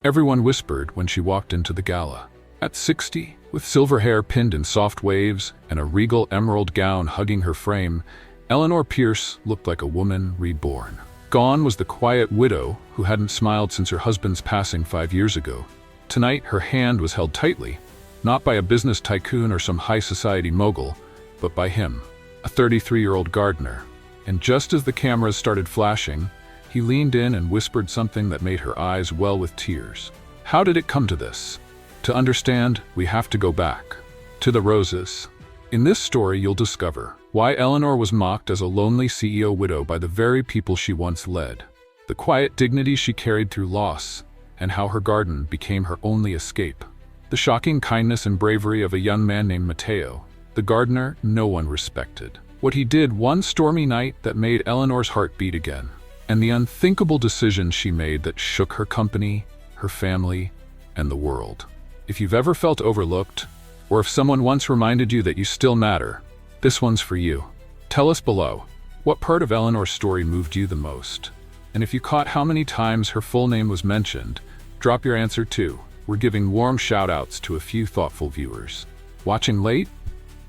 everyone whispered when she walked into the gala. At 60, with silver hair pinned in soft waves and a regal emerald gown hugging her frame, Eleanor Pierce looked like a woman reborn. Gone was the quiet widow who hadn't smiled since her husband's passing 5 years ago. Tonight, her hand was held tightly, not by a business tycoon or some high society mogul, but by him, a 33-year-old gardener. And just as the cameras started flashing, he leaned in and whispered something that made her eyes well with tears. How did it come to this? To understand, we have to go back to the roses. In this story, you'll discover why Eleanor was mocked as a lonely CEO widow by the very people she once led, the quiet dignity she carried through loss, and how her garden became her only escape. The shocking kindness and bravery of a young man named Matteo, the gardener no one respected. What he did one stormy night that made Eleanor's heart beat again, and the unthinkable decision she made that shook her company, her family, and the world. If you've ever felt overlooked, or if someone once reminded you that you still matter, this one's for you. Tell us below, what part of Eleanor's story moved you the most? And if you caught how many times her full name was mentioned, drop your answer too. We're giving warm shout-outs to a few thoughtful viewers. Watching late?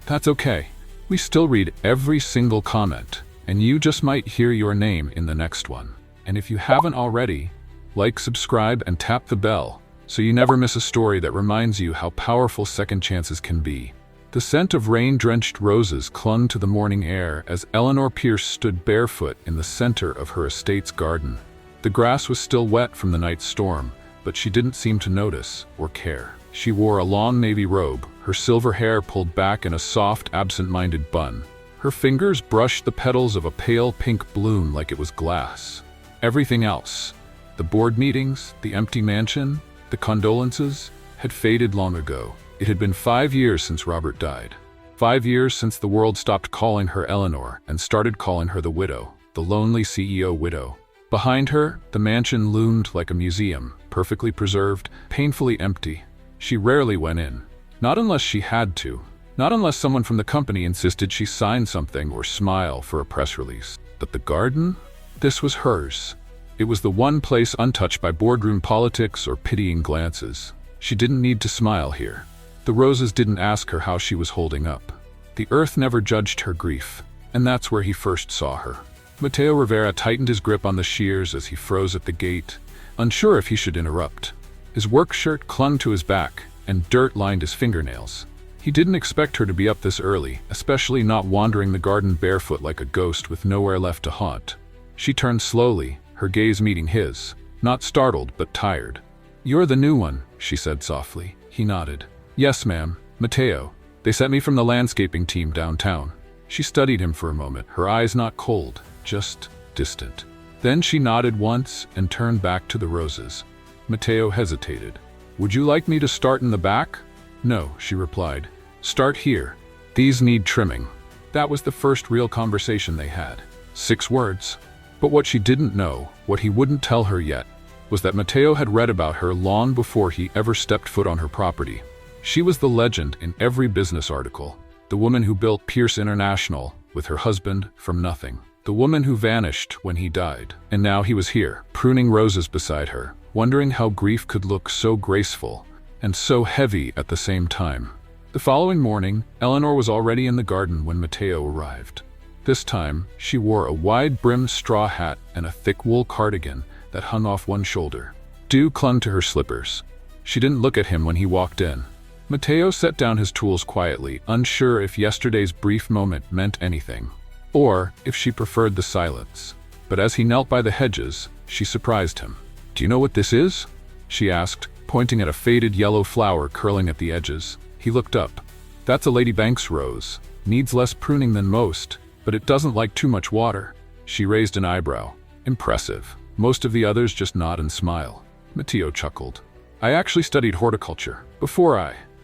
That's okay. We still read every single comment, and you just might hear your name in the next one. And if you haven't already, like, subscribe, and tap the bell, so you never miss a story that reminds you how powerful second chances can be. The scent of rain-drenched roses clung to the morning air as Eleanor Pierce stood barefoot in the center of her estate's garden. The grass was still wet from the night's storm, but she didn't seem to notice or care. She wore a long navy robe, her silver hair pulled back in a soft, absent-minded bun. Her fingers brushed the petals of a pale pink bloom like it was glass. Everything else, the board meetings, the empty mansion, the condolences, had faded long ago. It had been 5 years since Robert died. 5 years since the world stopped calling her Eleanor and started calling her the widow, the lonely CEO widow. Behind her, the mansion loomed like a museum, perfectly preserved, painfully empty. She rarely went in. Not unless she had to. Not unless someone from the company insisted she sign something or smile for a press release. But the garden? This was hers. It was the one place untouched by boardroom politics or pitying glances. She didn't need to smile here. The roses didn't ask her how she was holding up. The earth never judged her grief, and that's where he first saw her. Matteo Rivera tightened his grip on the shears as he froze at the gate, unsure if he should interrupt. His work shirt clung to his back, and dirt lined his fingernails. He didn't expect her to be up this early, especially not wandering the garden barefoot like a ghost with nowhere left to haunt. She turned slowly, her gaze meeting his, not startled but tired. "You're the new one," she said softly. He nodded. "Yes, ma'am. Matteo. They sent me from the landscaping team downtown." She studied him for a moment, her eyes not cold, just distant. Then she nodded once and turned back to the roses. Matteo hesitated. "Would you like me to start in the back?" "No," she replied. "Start here. These need trimming." That was the first real conversation they had. 6 words. But what she didn't know, what he wouldn't tell her yet, was that Matteo had read about her long before he ever stepped foot on her property. She was the legend in every business article, the woman who built Pierce International with her husband from nothing, the woman who vanished when he died. And now he was here, pruning roses beside her, wondering how grief could look so graceful and so heavy at the same time. The following morning, Eleanor was already in the garden when Matteo arrived. This time, she wore a wide-brimmed straw hat and a thick wool cardigan that hung off one shoulder. Dew clung to her slippers. She didn't look at him when he walked in. Matteo set down his tools quietly, unsure if yesterday's brief moment meant anything, or if she preferred the silence. But as he knelt by the hedges, she surprised him. "Do you know what this is?" she asked, pointing at a faded yellow flower curling at the edges. He looked up. "That's a Lady Banks rose. Needs less pruning than most, but it doesn't like too much water." She raised an eyebrow. "Impressive. Most of the others just nod and smile." Matteo chuckled. "I actually studied horticulture.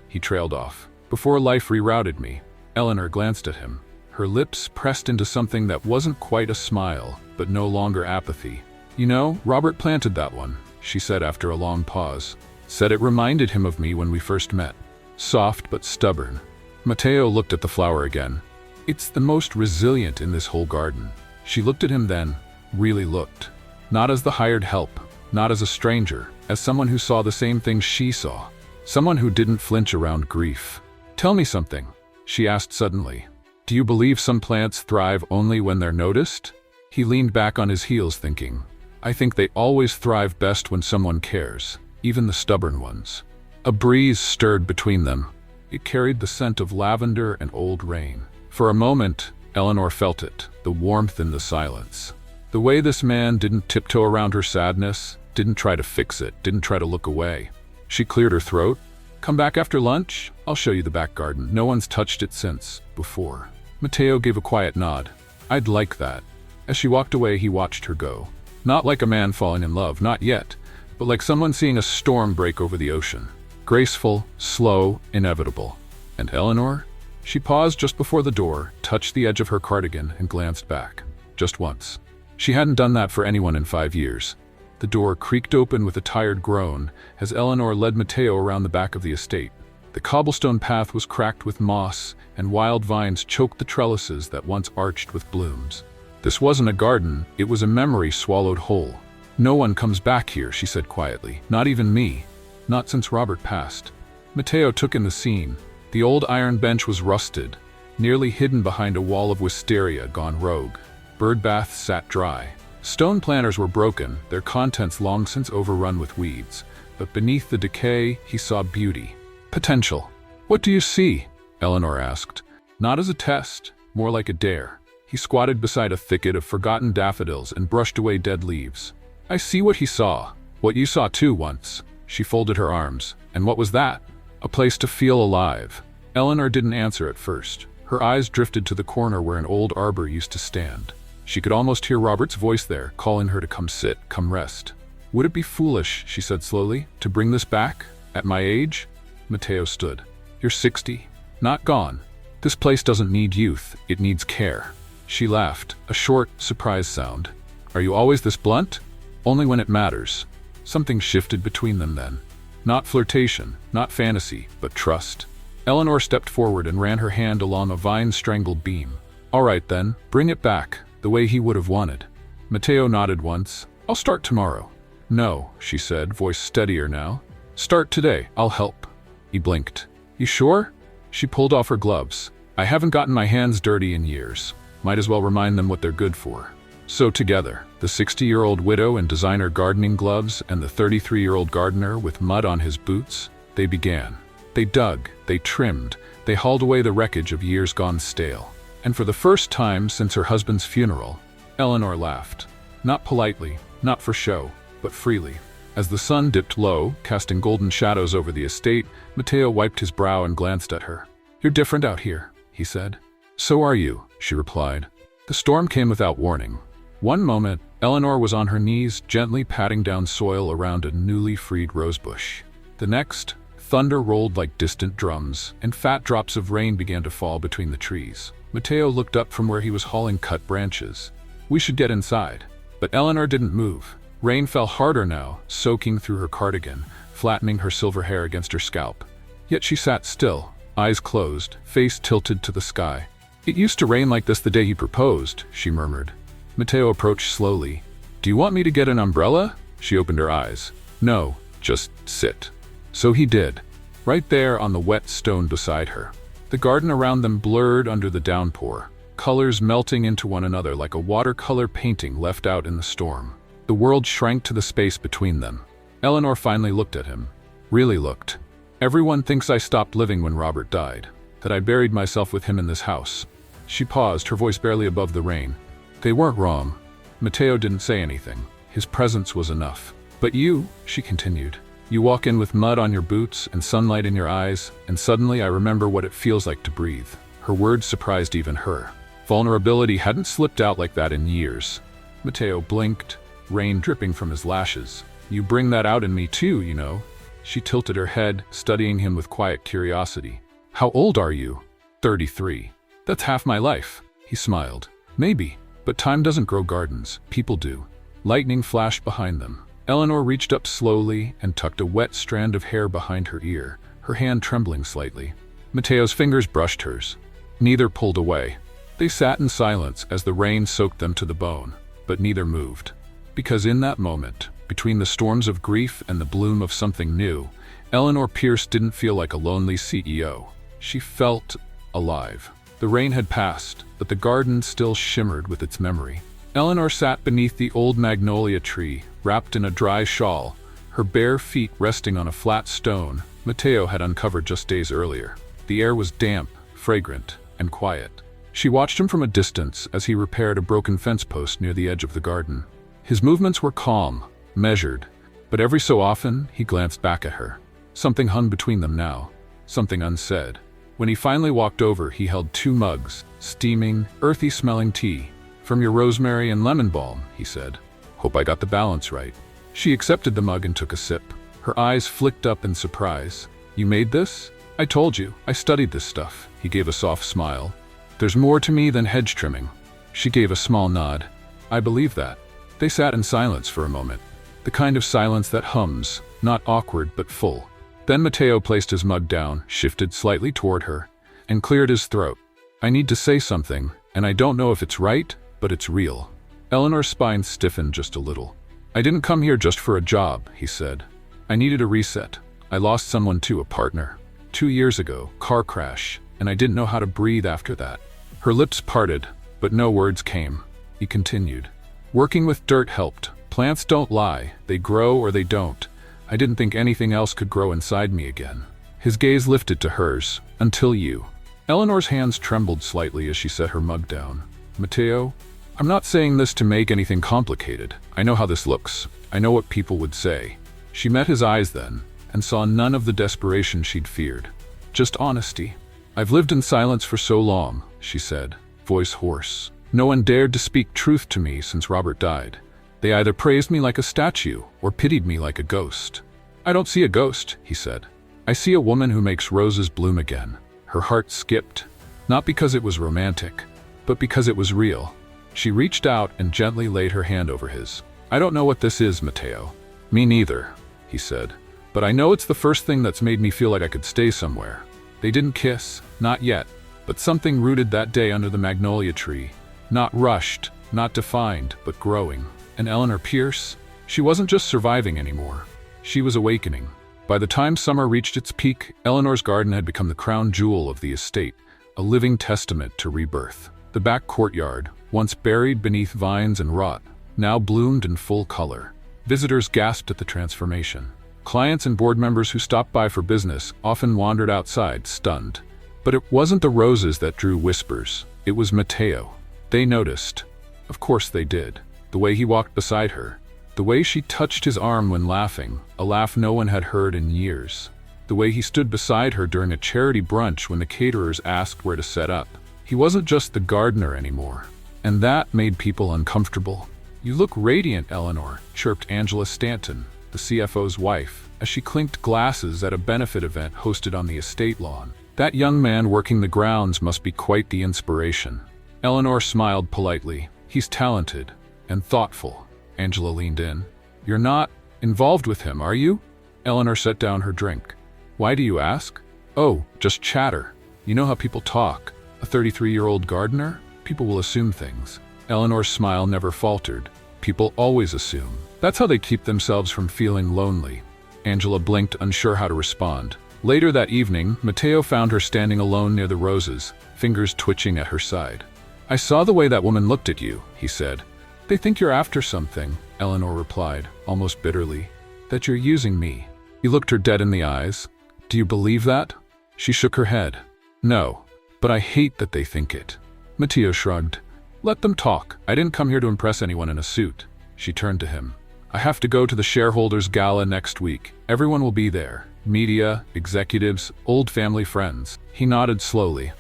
He trailed off. "Before life rerouted me." Eleanor glanced at him. Her lips pressed into something that wasn't quite a smile, but no longer apathy. "You know, Robert planted that one," she said after a long pause. "Said it reminded him of me when we first met. Soft but stubborn." Matteo looked at the flower again. "It's the most resilient in this whole garden." She looked at him then, really looked. Not as the hired help, not as a stranger, as someone who saw the same things she saw, someone who didn't flinch around grief. "Tell me something," she asked suddenly. "Do you believe some plants thrive only when they're noticed?" He leaned back on his heels thinking, "I think they always thrive best when someone cares, even the stubborn ones." A breeze stirred between them. It carried the scent of lavender and old rain. For a moment, Eleanor felt it, the warmth in the silence. The way this man didn't tiptoe around her sadness, didn't try to fix it, didn't try to look away. She cleared her throat. "Come back after lunch? I'll show you the back garden. No one's touched it since before." Matteo gave a quiet nod. "I'd like that." As she walked away, he watched her go. Not like a man falling in love, not yet, but like someone seeing a storm break over the ocean. Graceful, slow, inevitable. And Eleanor? She paused just before the door, touched the edge of her cardigan, and glanced back. Just once. She hadn't done that for anyone in 5 years. The door creaked open with a tired groan as Eleanor led Matteo around the back of the estate. The cobblestone path was cracked with moss, and wild vines choked the trellises that once arched with blooms. This wasn't a garden, it was a memory swallowed whole. "No one comes back here," she said quietly. "Not even me. Not since Robert passed." Matteo took in the scene. The old iron bench was rusted, nearly hidden behind a wall of wisteria gone rogue. Bird baths sat dry. Stone planters were broken, their contents long since overrun with weeds. But beneath the decay, he saw beauty. Potential. "What do you see?" Eleanor asked. Not as a test, more like a dare. He squatted beside a thicket of forgotten daffodils and brushed away dead leaves. "I see what he saw. What you saw too once." She folded her arms. "And what was that?" "A place to feel alive." Eleanor didn't answer at first. Her eyes drifted to the corner where an old arbor used to stand. She could almost hear Robert's voice there, calling her to come sit, come rest. "Would it be foolish," she said slowly, "to bring this back? At my age?" Matteo stood. "You're 60. Not gone. This place doesn't need youth, it needs care." She laughed, a short, surprised sound. "Are you always this blunt?" "Only when it matters." Something shifted between them then. Not flirtation, not fantasy, but trust. Eleanor stepped forward and ran her hand along a vine-strangled beam. "All right then, bring it back, the way he would have wanted." Matteo nodded once. "I'll start tomorrow." "No," she said, voice steadier now. "Start today, I'll help." He blinked. "You sure?" She pulled off her gloves. "I haven't gotten my hands dirty in years. Might as well remind them what they're good for." So together, the 60-year-old widow in designer gardening gloves and the 33-year-old gardener with mud on his boots, they began. They dug, they trimmed, they hauled away the wreckage of years gone stale. And for the first time since her husband's funeral, Eleanor laughed. Not politely, not for show, but freely. As the sun dipped low, casting golden shadows over the estate, Matteo wiped his brow and glanced at her. "You're different out here," he said. "So are you," she replied. The storm came without warning. One moment, Eleanor was on her knees, gently patting down soil around a newly freed rosebush. The next, thunder rolled like distant drums, and fat drops of rain began to fall between the trees. Matteo looked up from where he was hauling cut branches. "We should get inside." But Eleanor didn't move. Rain fell harder now, soaking through her cardigan, flattening her silver hair against her scalp. Yet she sat still, eyes closed, face tilted to the sky. "It used to rain like this the day he proposed," she murmured. Matteo approached slowly. "Do you want me to get an umbrella?" She opened her eyes. "No, just sit." So he did, right there on the wet stone beside her. The garden around them blurred under the downpour, colors melting into one another like a watercolor painting left out in the storm. The world shrank to the space between them. Eleanor finally looked at him. Really looked. "Everyone thinks I stopped living when Robert died, that I buried myself with him in this house." She paused, her voice barely above the rain. "They weren't wrong." Matteo didn't say anything. His presence was enough. "But you," she continued, "you walk in with mud on your boots and sunlight in your eyes, and suddenly I remember what it feels like to breathe." Her words surprised even her. Vulnerability hadn't slipped out like that in years. Matteo blinked, rain dripping from his lashes. "You bring that out in me too, you know." She tilted her head, studying him with quiet curiosity. "How old are you?" 33. "That's half my life." He smiled. "Maybe. But time doesn't grow gardens, people do." Lightning flashed behind them. Eleanor reached up slowly and tucked a wet strand of hair behind her ear, her hand trembling slightly. Matteo's fingers brushed hers. Neither pulled away. They sat in silence as the rain soaked them to the bone, but neither moved. Because in that moment, Between the storms of grief and the bloom of something new, Eleanor Pierce didn't feel like a lonely CEO. She felt alive. The rain had passed, but the garden still shimmered with its memory. Eleanor sat beneath the old magnolia tree, wrapped in a dry shawl, her bare feet resting on a flat stone Matteo had uncovered just days earlier. The air was damp, fragrant, and quiet. She watched him from a distance as he repaired a broken fence post near the edge of the garden. His movements were calm, measured, but every so often he glanced back at her. Something hung between them now, something unsaid. When he finally walked over, he held 2 mugs, steaming, earthy-smelling tea. "From your rosemary and lemon balm," he said. "Hope I got the balance right." She accepted the mug and took a sip. Her eyes flicked up in surprise. "You made this? I told you, I studied this stuff." He gave a soft smile. "There's more to me than hedge trimming." She gave a small nod. "I believe that." They sat in silence for a moment. The kind of silence that hums, not awkward but full. Then Matteo placed his mug down, shifted slightly toward her, and cleared his throat. "I need to say something, and I don't know if it's right, but it's real." Eleanor's spine stiffened just a little. "I didn't come here just for a job," he said. "I needed a reset. I lost someone too, a partner. 2 years ago, car crash, and I didn't know how to breathe after that." Her lips parted, but no words came. He continued. "Working with dirt helped. Plants don't lie. They grow or they don't. I didn't think anything else could grow inside me again." His gaze lifted to hers. "Until you." Eleanor's hands trembled slightly as she set her mug down. "Matteo, I'm not saying this to make anything complicated. I know how this looks. I know what people would say." She met his eyes then, and saw none of the desperation she'd feared. Just honesty. "I've lived in silence for so long," she said, voice hoarse. "No one dared to speak truth to me since Robert died. They either praised me like a statue or pitied me like a ghost." "I don't see a ghost," he said. "I see a woman who makes roses bloom again." Her heart skipped, not because it was romantic, but because it was real. She reached out and gently laid her hand over his. "I don't know what this is, Matteo." "Me neither," he said. "But I know it's the first thing that's made me feel like I could stay somewhere." They didn't kiss, not yet, but something rooted that day under the magnolia tree. Not rushed, not defined, but growing. And Eleanor Pierce? She wasn't just surviving anymore. She was awakening. By the time summer reached its peak, Eleanor's garden had become the crown jewel of the estate, a living testament to rebirth. The back courtyard, once buried beneath vines and rot, now bloomed in full color. Visitors gasped at the transformation. Clients and board members who stopped by for business often wandered outside, stunned. But it wasn't the roses that drew whispers. It was Matteo. They noticed. Of course they did. The way he walked beside her. The way she touched his arm when laughing, a laugh no one had heard in years. The way he stood beside her during a charity brunch when the caterers asked where to set up. He wasn't just the gardener anymore. And that made people uncomfortable. "You look radiant, Eleanor," chirped Angela Stanton, the CFO's wife, as she clinked glasses at a benefit event hosted on the estate lawn. "That young man working the grounds must be quite the inspiration." Eleanor smiled politely. "He's talented and thoughtful." Angela leaned in. "You're not involved with him, are you?" Eleanor set down her drink. "Why do you ask?" "Oh, just chatter. You know how people talk. A 33-year-old gardener? People will assume things." Eleanor's smile never faltered. "People always assume. That's how they keep themselves from feeling lonely." Angela blinked, unsure how to respond. Later that evening, Matteo found her standing alone near the roses, fingers twitching at her side. "I saw the way that woman looked at you," he said. "They think you're after something," Eleanor replied, almost bitterly. "That you're using me." He looked her dead in the eyes. "Do you believe that?" She shook her head. "No, but I hate that they think it." Matteo shrugged. "Let them talk. I didn't come here to impress anyone in a suit." She turned to him. "I have to go to the shareholders' gala next week. Everyone will be there. Media, executives, old family friends." He nodded slowly.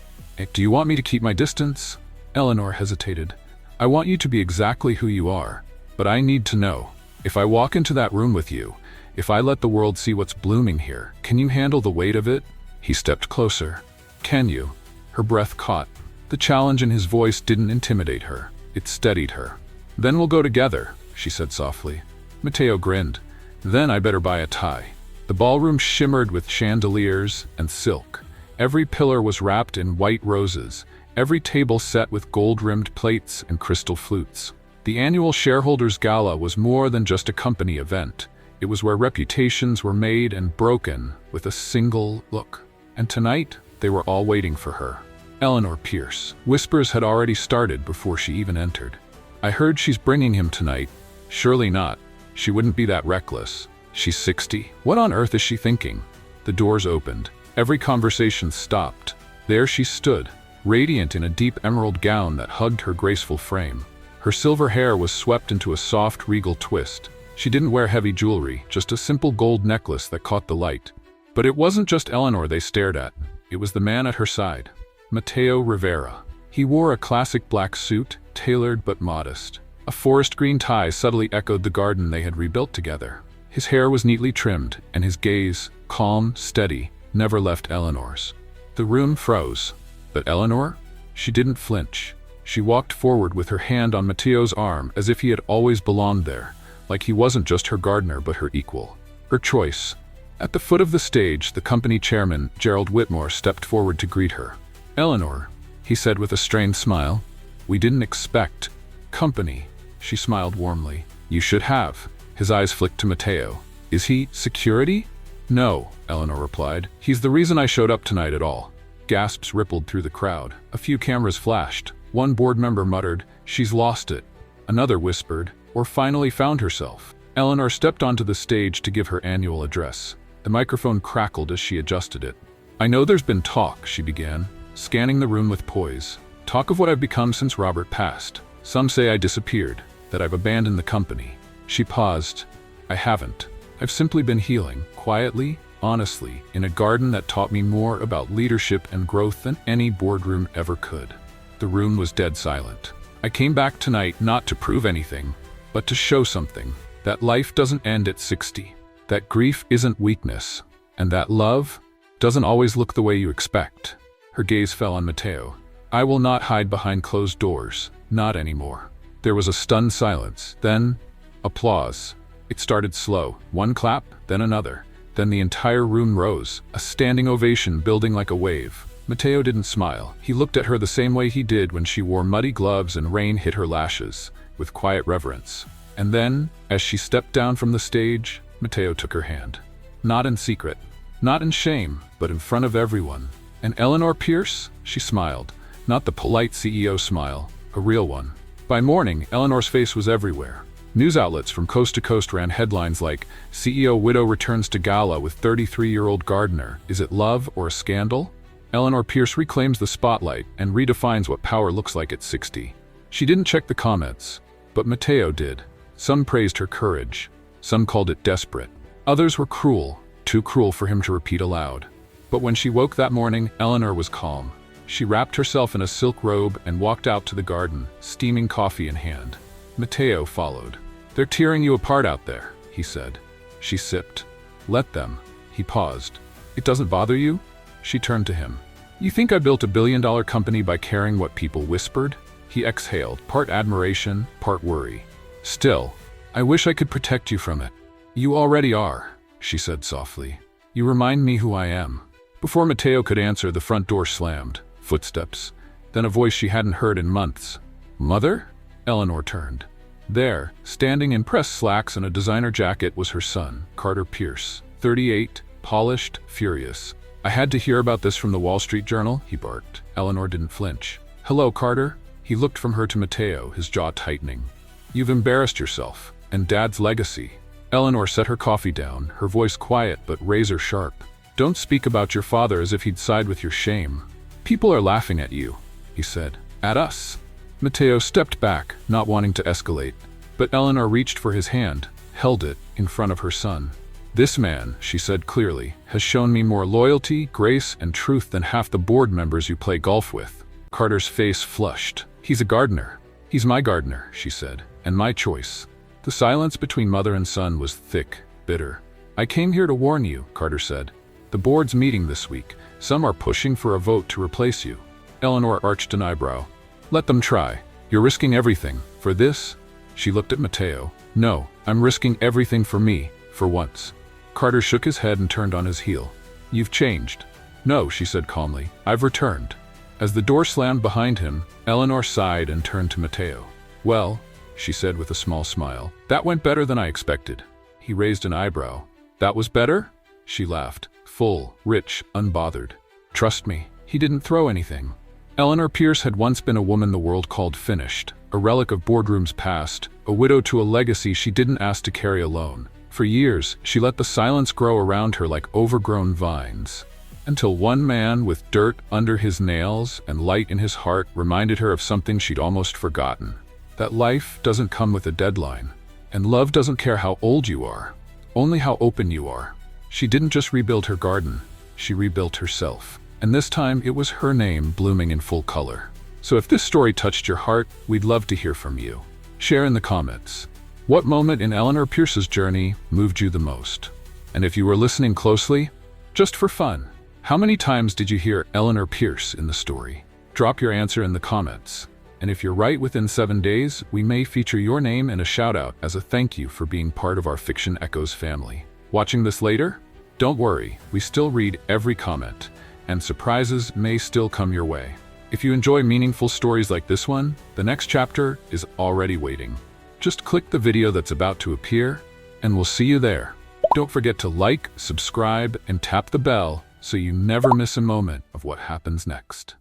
"Do you want me to keep my distance?" Eleanor hesitated. "I want you to be exactly who you are, but I need to know. If I walk into that room with you, if I let the world see what's blooming here, can you handle the weight of it?" He stepped closer. "Can you?" Her breath caught. The challenge in his voice didn't intimidate her. It steadied her. "Then we'll go together," she said softly. Matteo grinned. "Then I better buy a tie." The ballroom shimmered with chandeliers and silk. Every pillar was wrapped in white roses, every table set with gold-rimmed plates and crystal flutes. The annual shareholders' gala was more than just a company event. It was where reputations were made and broken with a single look. And tonight, they were all waiting for her. Eleanor Pierce. Whispers had already started before she even entered. I heard she's bringing him tonight. Surely not. She wouldn't be that reckless. She's 60. What on earth is she thinking? The doors opened. Every conversation stopped. There she stood, radiant in a deep emerald gown that hugged her graceful frame. Her silver hair was swept into a soft, regal twist. She didn't wear heavy jewelry, just a simple gold necklace that caught the light. But it wasn't just Eleanor they stared at. It was the man at her side, Mateo Rivera. He wore a classic black suit, tailored but modest. A forest green tie subtly echoed the garden they had rebuilt together. His hair was neatly trimmed, and his gaze, calm, steady, never left Eleanor's. The room froze. But Eleanor? She didn't flinch. She walked forward with her hand on Mateo's arm as if he had always belonged there, like he wasn't just her gardener but her equal. Her choice. At the foot of the stage, the company chairman, Gerald Whitmore, stepped forward to greet her. "Eleanor," he said with a strained smile. "We didn't expect company." She smiled warmly. "You should have." His eyes flicked to Mateo. "Is he security?" "No," Eleanor replied. "He's the reason I showed up tonight at all." Gasps rippled through the crowd. A few cameras flashed. One board member muttered, "She's lost it." Another whispered, "Or finally found herself." Eleanor stepped onto the stage to give her annual address. The microphone crackled as she adjusted it. "I know there's been talk," she began, scanning the room with poise. "Talk of what I've become since Robert passed. Some say I disappeared, that I've abandoned the company." She paused. "I haven't. I've simply been healing, quietly, honestly, in a garden that taught me more about leadership and growth than any boardroom ever could." The room was dead silent. "I came back tonight not to prove anything, but to show something. That life doesn't end at 60. That grief isn't weakness. And that love doesn't always look the way you expect." Her gaze fell on Mateo. "I will not hide behind closed doors. Not anymore." There was a stunned silence. Then, applause. It started slow. One clap, then another. Then the entire room rose, a standing ovation building like a wave. Mateo didn't smile. He looked at her the same way he did when she wore muddy gloves and rain hit her lashes, with quiet reverence. And then, as she stepped down from the stage, Mateo took her hand. Not in secret, not in shame, but in front of everyone. "And Eleanor Pierce?" She smiled. Not the polite CEO smile, a real one. By morning, Eleanor's face was everywhere. News outlets from coast to coast ran headlines like, "CEO Widow Returns to Gala with 33-year-old Gardener. Is it love or a scandal?" Eleanor Pierce reclaims the spotlight and redefines what power looks like at 60. She didn't check the comments, but Mateo did. Some praised her courage. Some called it desperate. Others were cruel, too cruel for him to repeat aloud. But when she woke that morning, Eleanor was calm. She wrapped herself in a silk robe and walked out to the garden, steaming coffee in hand. Mateo followed. "They're tearing you apart out there," he said. She sipped. "Let them." He paused. "It doesn't bother you?" She turned to him. "You think I built a billion-dollar company by caring what people whispered?" He exhaled, part admiration, part worry. "Still, I wish I could protect you from it." "You already are," she said softly. "You remind me who I am." Before Mateo could answer, the front door slammed. Footsteps. Then a voice she hadn't heard in months. "Mother?" Eleanor turned. There, standing in pressed slacks and a designer jacket, was her son, Carter Pierce, 38, polished, furious. "I had to hear about this from the Wall Street Journal," he barked. Eleanor didn't flinch. "Hello, Carter." He looked from her to Mateo, his jaw tightening. "You've embarrassed yourself, and Dad's legacy." Eleanor set her coffee down, her voice quiet but razor sharp. "Don't speak about your father as if he'd side with your shame. People are laughing at you," he said. "At us." Mateo stepped back, not wanting to escalate. But Eleanor reached for his hand, held it, in front of her son. "This man," she said clearly, "has shown me more loyalty, grace, and truth than half the board members you play golf with." Carter's face flushed. "He's a gardener." "He's my gardener," she said, "and my choice." The silence between mother and son was thick, bitter. "I came here to warn you," Carter said. "The board's meeting this week. Some are pushing for a vote to replace you." Eleanor arched an eyebrow. "Let them try. You're risking everything. For this?" She looked at Mateo. "No, I'm risking everything for me, for once." Carter shook his head and turned on his heel. "You've changed." "No," she said calmly. "I've returned." As the door slammed behind him, Eleanor sighed and turned to Mateo. "Well," she said with a small smile. That went better than I expected. He raised an eyebrow. That was better? She laughed, full, rich, unbothered. Trust me, he didn't throw anything. Eleanor Pierce had once been a woman the world called finished, a relic of boardrooms past, a widow to a legacy she didn't ask to carry alone. For years, she let the silence grow around her like overgrown vines. Until one man with dirt under his nails and light in his heart reminded her of something she'd almost forgotten. That life doesn't come with a deadline, and love doesn't care how old you are, only how open you are. She didn't just rebuild her garden, she rebuilt herself. And this time, it was her name blooming in full color. So if this story touched your heart, we'd love to hear from you. Share in the comments. What moment in Eleanor Pierce's journey moved you the most? And if you were listening closely, just for fun, how many times did you hear Eleanor Pierce in the story? Drop your answer in the comments. And if you're right within 7 days, we may feature your name and a shout out as a thank you for being part of our Fiction Echoes family. Watching this later? Don't worry, we still read every comment, and surprises may still come your way. If you enjoy meaningful stories like this one, the next chapter is already waiting. Just click the video that's about to appear, and we'll see you there. Don't forget to like, subscribe, and tap the bell so you never miss a moment of what happens next.